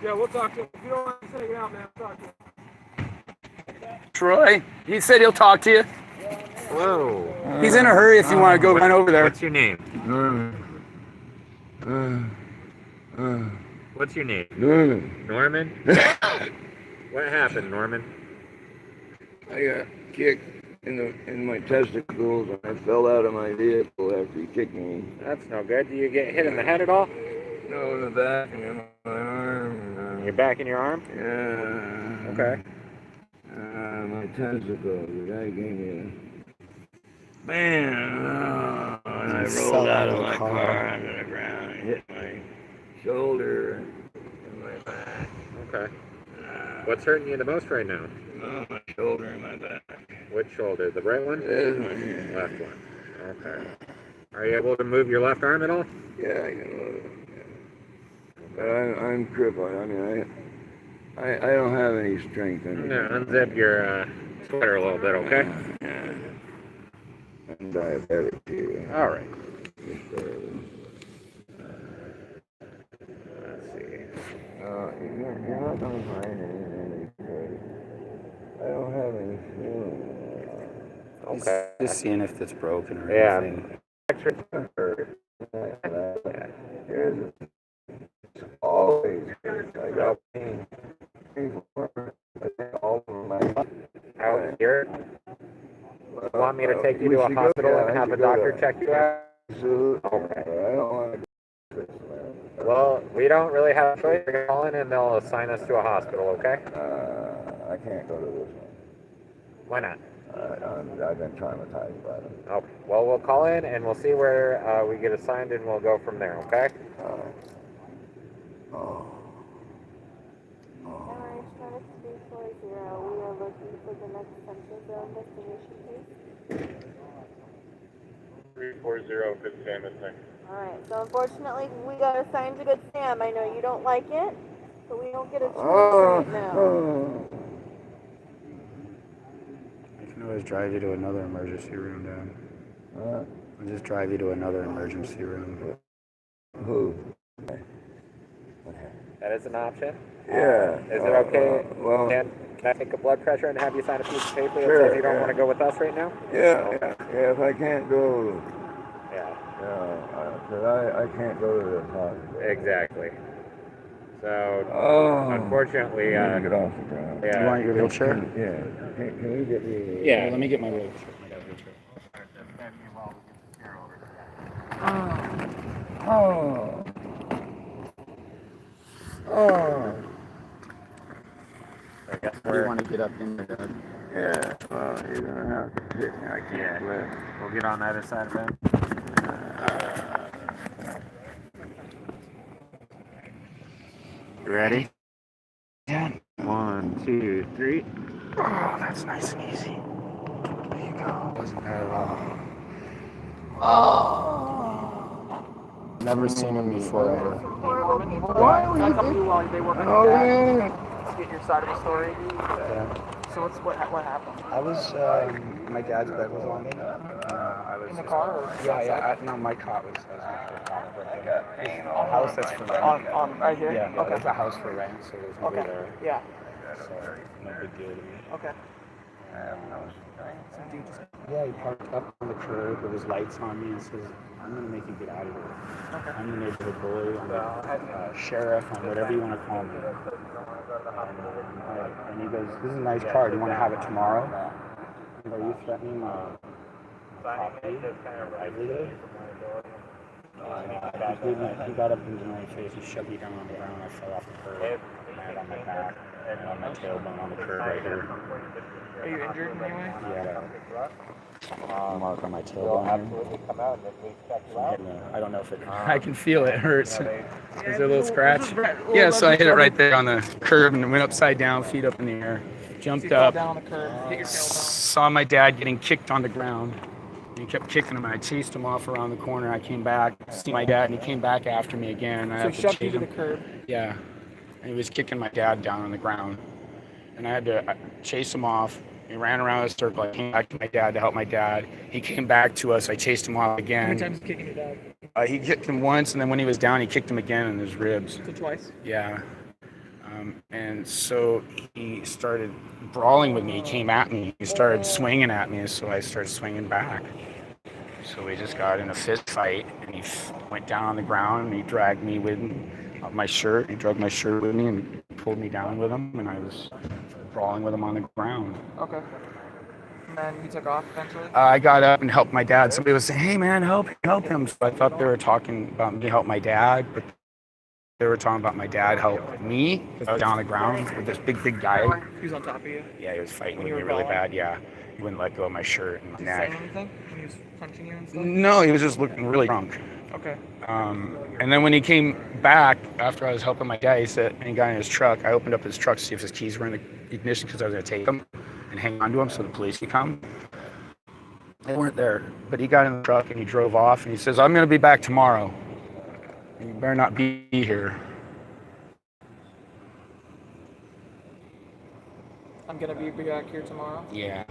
Yeah, we'll talk to you. If you don't want to take it out, man, we'll talk to you. Troy, he said he'll talk to you. Whoa. He's in a hurry if you want to go run over there. What's your name? Norman. What's your name? Norman. Norman? What happened, Norman? I got kicked in my testicles and I fell out of my vehicle after he kicked me. That's no good. Do you get hit in the head at all? No, in the back and in my arm. Your back and your arm? Yeah. Okay. My testicles. The guy gave me a bam. And I rolled out of my car onto the ground and hit my shoulder and my back. Okay. What's hurting you the most right now? My shoulder and my back. Which shoulder? The right one? This one. Left one. Okay. Are you able to move your left arm at all? Yeah, I can move it. Yeah. But I'm crippled. I mean, I don't have any strength anymore. Yeah, unzip your sweater a little bit, okay? Yeah. I'm diabetic too. All right. Let's see. You're not going to find anything because I don't have any feeling. Okay. Just seeing if it's broken or anything. It's always I got pain all over my Out here? Want me to take you to a hospital and have a doctor check you out? Okay. I don't want to go. Well, we don't really have a choice. They're going to call in and they'll assign us to a hospital, okay? I can't go to this one. Why not? I've been traumatized by them. Okay. Well, we'll call in and we'll see where we get assigned and we'll go from there, okay? We are looking for the next Central Zone destination, please. 340, good Sam, missing. Alright, so unfortunately we got assigned to Good Sam. I know you don't like it, but we don't get a choice right now. I can always drive you to another emergency room, Dad. I'll just drive you to another emergency room. Who? That is an option? Yeah. Is it okay? Well, Can I take a blood pressure and have you sign a piece of paper that Sure, says you don't want to go with us right now? yeah, if I can't go, Yeah. because I can't go to the hospital. Exactly. So, unfortunately, I get off the ground. yeah. You want your wheelchair? Yeah. Can you get me? Yeah, let me get my wheelchair. I got a wheelchair. I guess You want to get up in there? Yeah, well, you're going to have to hit me. I can't lift. We'll get on the other side of him. You ready? Yeah. 1, 2, 3. Oh, that's nice and easy. There you go. Wasn't bad at all. Never seen him before. Why are we come to while they work on your dad? Get your side of the story. Yeah. So what happened? I was, my dad's bed was on me. I was In the car or no, my cot was a house that's for rent. on right here? Yeah, Okay. it's a house for rent, so there's nobody Okay. there. Yeah. So, no big deal to me. Okay. Yeah, he parked up on the curb with his lights on me and says, I'm going to make you get out of here. Okay. I'm the neighborhood bully, I'm the sheriff, I'm whatever you want to call me. And he goes, this is a nice car, do you want to have it tomorrow? I go, are you threatening my property, livelihood? He got up into my face and shoved me down on the ground. I fell off the curb, landed on my back, and on my tailbone on the curb right here. Are you injured in any way? Yeah. Mark on my tailbone here. I don't know if it. I can feel it hurts. Is there a little scratch? Yeah, so I hit it right there on the curb and went upside down, feet up in the air. Jumped up, Down on the curb, hit your tailbone. saw my dad getting kicked on the ground. He kept kicking him, and I chased him off around the corner. I came back, see my dad, and he came back after me again. So he shoved you to the curb? Yeah, and he was kicking my dad down on the ground. And I had to chase him off. He ran around a circle. I came back to my dad to help my dad. He came back to us. I chased him off again. How many times kicking your dad? He kicked him once, and then when he was down, he kicked him again in his ribs. So twice? Yeah. And so he started brawling with me. He came at me. He started swinging at me, so I started swinging back. So we just got in a fist fight, and he went down on the ground, and he dragged me with my shirt. He dragged my shirt with me and pulled me down with him, and I was brawling with him on the ground. Okay. And then you took off eventually? I got up and helped my dad. Somebody was saying, "Hey man, help him." So I thought they were talking about me help my dad, but they were talking about my dad help me because I was down on the ground with this big guy. He was on top of you? Yeah, he was fighting with me really bad. Yeah, he wouldn't let go of my shirt and my neck. Did he say anything when he was punching you and stuff? No, he was just looking really drunk. Okay. And then when he came back after I was helping my dad, he said, and he got in his truck. I opened up his truck to see if his keys were in the ignition because I was going to take them and hang on to him so the police could come. They weren't there, but he got in the truck and he drove off and he says, "I'm going to be back tomorrow. You better not be here." I'm going to be back here tomorrow? Yeah.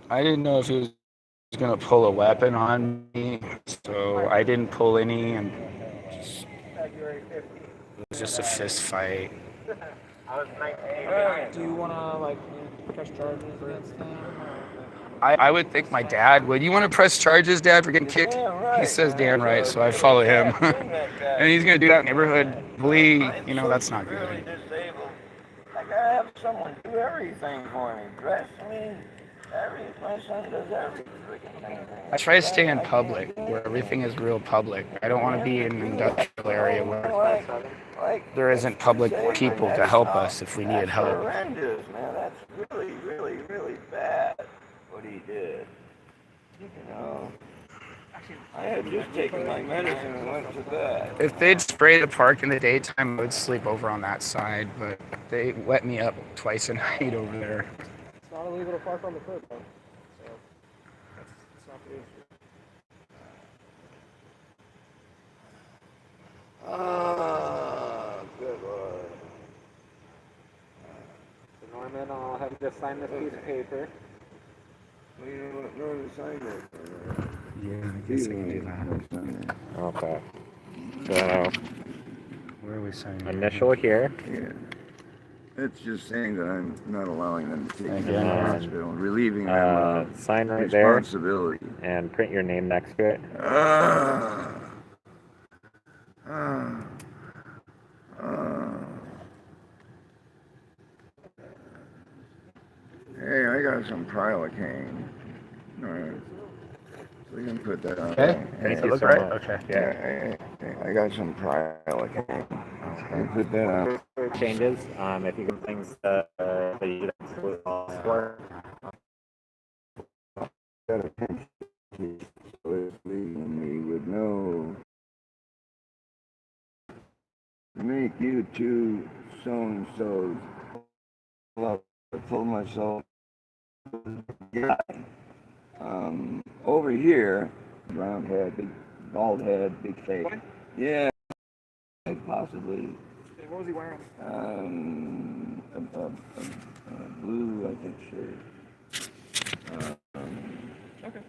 I didn't know if he was going to pull a weapon on me, so I didn't pull any, and it was just a fist fight. Do you want to, like, press charges against him? I would think my dad would. "You want to press charges, Dad, for getting kicked?" He says damn right, so I follow him. And he's going to do that neighborhood bully. You know, that's not good. I gotta have someone do everything for me. Dress me. My son does every freaking thing. I try to stay in public, where everything is real public. I don't want to be in an industrial area where there isn't public people to help us if we needed help. Horrendous, man. That's really, really, really bad what he did. You know, I had just taken my medicine and went to bed. If they'd spray the park in the daytime, I would sleep over on that side, but they wet me up twice a night over there. It's not illegal to park on the curb, though. So, that's not the issue. Ah, good Lord. So Norman, I'll have you just sign this piece of paper. Well, you don't know to sign it. Yeah, I guess I can do that. Okay. So, Where are we signing? initial here. Yeah. It's just saying that I'm not allowing them to take me to Again, the hospital, relieving them of Sign right there responsibility. and print your name next to it. Hey, I got some Prilocaine. Alright. So we can put that on. Okay. Thank Does it you look so right? much. Okay. Yeah, I got some Prilocaine. I put that on. Changes. If you get things that you absolutely for. Got a pinch so it's leaving me with no. Make you two so and so's. I told myself, guy. Over here, round head, big bald head, big face. Yeah, possibly. What was he wearing? A blue, I think, shirt. Okay.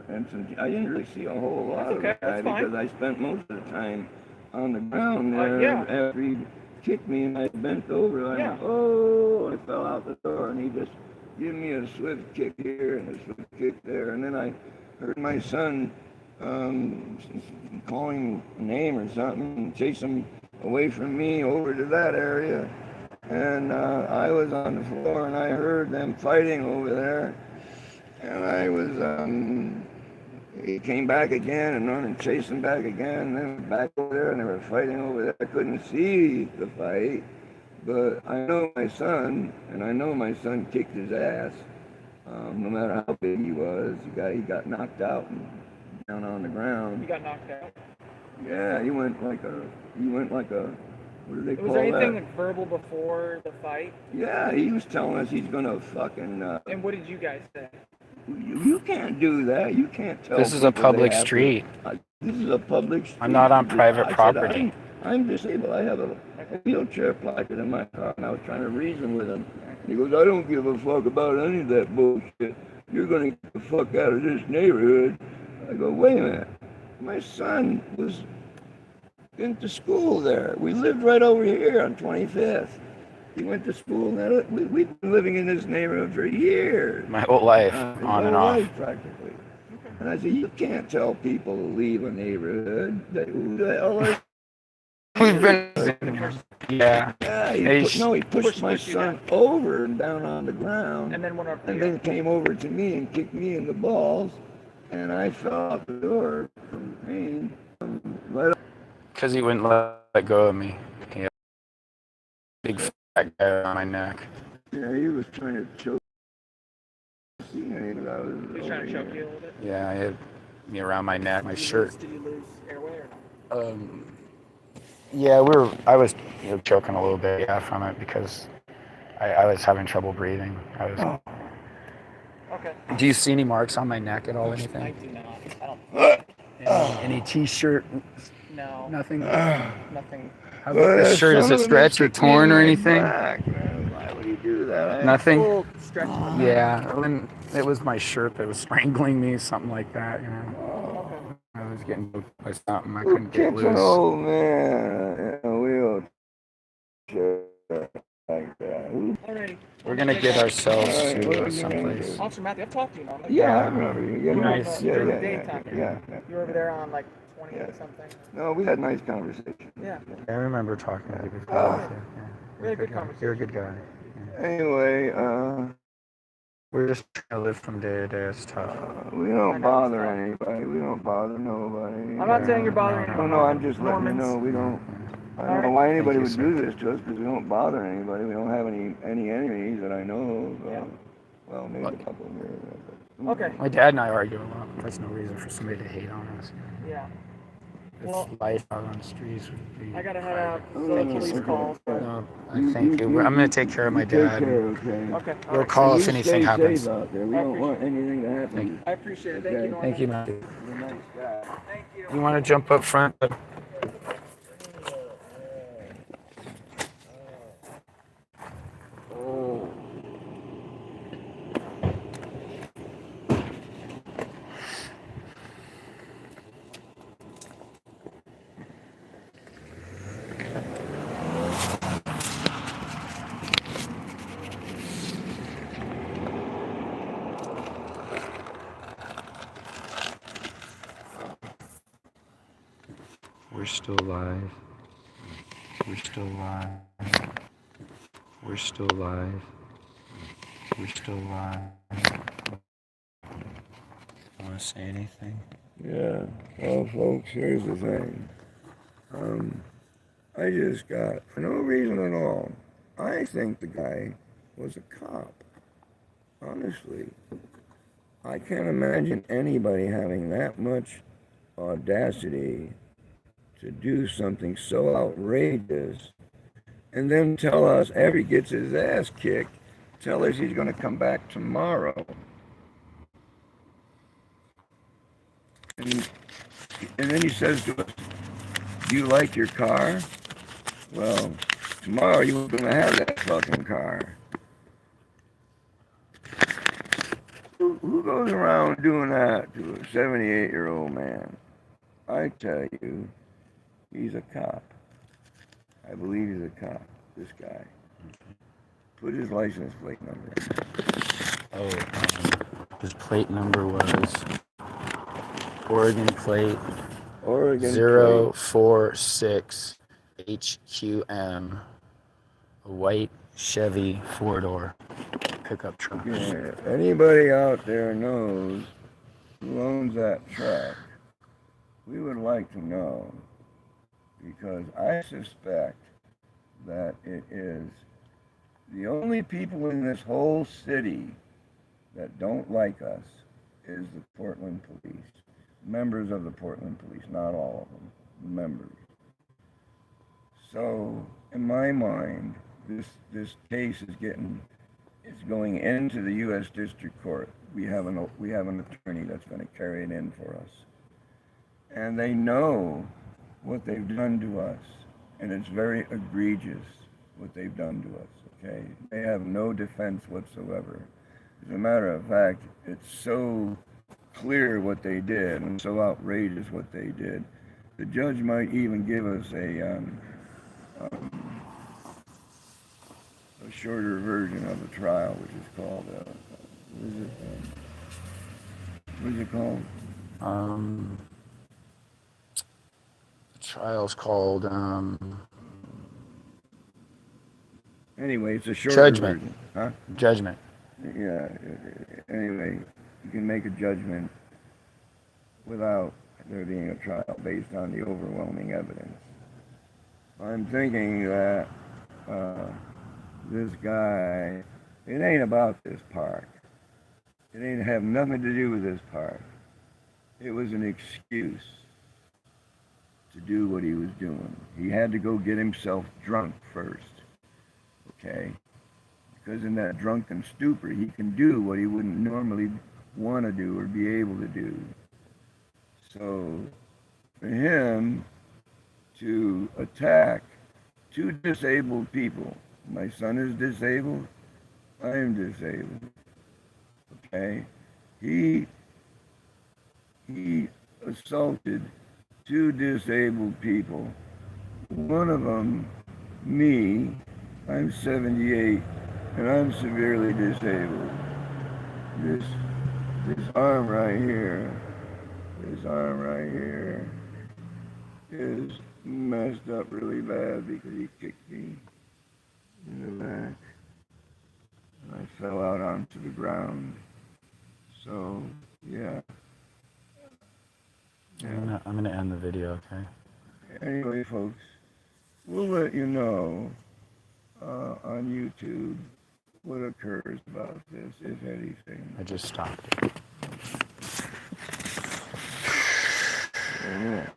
And some, I didn't really see a whole lot That's okay, of the guy that's fine. because I spent most of the time on the ground there. Yeah. After he kicked me and I bent over, I Yeah. went, oh, I fell out the door and he just gave me a swift kick here and a swift kick there. And then I heard my son calling a name or something and chase him away from me over to that area. And I was on the floor and I heard them fighting over there. And I was, he came back again and run and chased him back again, and then back over there, and they were fighting over there. I couldn't see the fight, but I know my son, and I know my son kicked his ass. No matter how big he was, he got knocked out and down on the ground. He got knocked out. Yeah, he went like a, what do they call Was there anything that? like verbal before the fight? Yeah, he was telling us he's gonna fucking. And what did you guys say? You can't do that. You can't tell. This is a people they public have to- street. This is a public street. I'm not on private I said, property. I'm disabled. I have a wheelchair placard in my car, and I was trying to reason with him. He goes, I don't give a fuck about any of that bullshit. You're going to get the fuck out of this neighborhood. I go, wait a minute. My son was went to school there. We lived right over here on 25th. He went to school. We've been living in this neighborhood for years. My whole life, His on and whole off. life, practically. And I said, you can't tell people to leave a neighborhood. Who the hell are We've been, yeah. Yeah, he pushed my son over and down on the ground, And then went up and then came over to me and kicked me in the balls, and I fell out the door from pain. Right up. Because he wouldn't let go of me. He had a big fat guy on my neck. Yeah, he was trying to choke me. He was trying to choke you a little bit? Yeah, he had me around my neck, my shirt. Did you lose airway or not? Yeah, I was choking a little bit, yeah, from it because I was having trouble breathing. Okay. Do you see any marks on my neck at all? I Anything? do not. I don't. Any t-shirt? No. Nothing? Nothing. How about this shirt? Is it stretched or torn or anything? Why would you do that? Nothing? Full stretch. Yeah, when it was my shirt that was strangling me, something like that, you know. I was getting moved by something, I couldn't get Kids an loose. old man in a wheelchair like that. Alrighty. We're gonna get ourselves to someplace. Officer Matthew, I've talked to you normally. Yeah, I remember you. Yeah, Nice. Yeah, During the yeah, daytime. yeah. You were over there on like 20 or something. No, we had nice conversation. Yeah. I remember talking to you before. Oh. Yeah. We had a good guy. conversation. You're a good guy. Yeah. Anyway, We're just trying to live from day to day. It's tough. we don't bother anybody. We don't bother nobody. I'm not saying you're bothering No, anyone. no, I'm just letting you Normans. know we don't. I don't know why anybody would Thank you, do this to us because we don't bother anybody. We don't have any enemies that I know of. Yeah. Well, maybe a couple here. But, Okay. My dad and I argue a lot. That's no reason for somebody to hate on us. Yeah. It's Well, life out on the streets would be. I gotta head out. Oh, So no, police okay. calls. But... No, I thank you. I'm gonna take care of my You take dad. care, okay? Okay. We'll alright. call You if anything stay happens. safe out there. We don't want anything to happen. Thank you. I appreciate it. Thank you, Okay. Norman. Thank you, Matthew. You're a nice guy. Thank you. You want to jump up front? We're still live. We're still live. We're still live. We're still live. Want to say anything? Yeah. Well, folks, here's the thing. I just got, for no reason at all, I think the guy was a cop. Honestly. I can't imagine anybody having that much audacity to do something so outrageous and then tell us, after he gets his ass kicked, tell us he's going to come back tomorrow. And then he says to us, do you like your car? Well, tomorrow you're going to have that fucking car. Who goes around doing that to a 78-year-old man? I tell you, he's a cop. I believe he's a cop, this guy. Put his license plate number in. His plate number was Oregon plate Oregon 046 HQM, a white Chevy 4-door pickup truck. Yeah, anybody out there knows who owns that truck, we would like to know, because I suspect that it is the only people in this whole city that don't like us is the Portland police. Members of the Portland police, not all of them, members. So, in my mind, this case is going into the U.S. District Court. We have an attorney that's going to carry it in for us. And they know what they've done to us. And it's very egregious what they've done to us, okay? They have no defense whatsoever. As a matter of fact, it's so clear what they did and so outrageous what they did the judge might even give us a shorter version of the trial, which is called, what is it called? The trial's called Anyway, it's a shorter Judgment. version. Huh? Judgment. Yeah. Anyway, you can make a judgment without there being a trial based on the overwhelming evidence. I'm thinking that this guy, it ain't about this park. It ain't have nothing to do with this park. It was an excuse to do what he was doing. He had to go get himself drunk first, okay? Because in that drunken stupor, he can do what he wouldn't normally want to do or be able to do. So for him to attack two disabled people, my son is disabled, I am disabled, okay? He assaulted two disabled people. One of them, me, I'm 78 and I'm severely disabled. This arm right here, is messed up really bad because he kicked me in the back and I fell out onto the ground. So, yeah. I'm gonna end the video, okay? Anyway, folks, we'll let you know on YouTube what occurs about this, if anything. I just stopped. Yeah,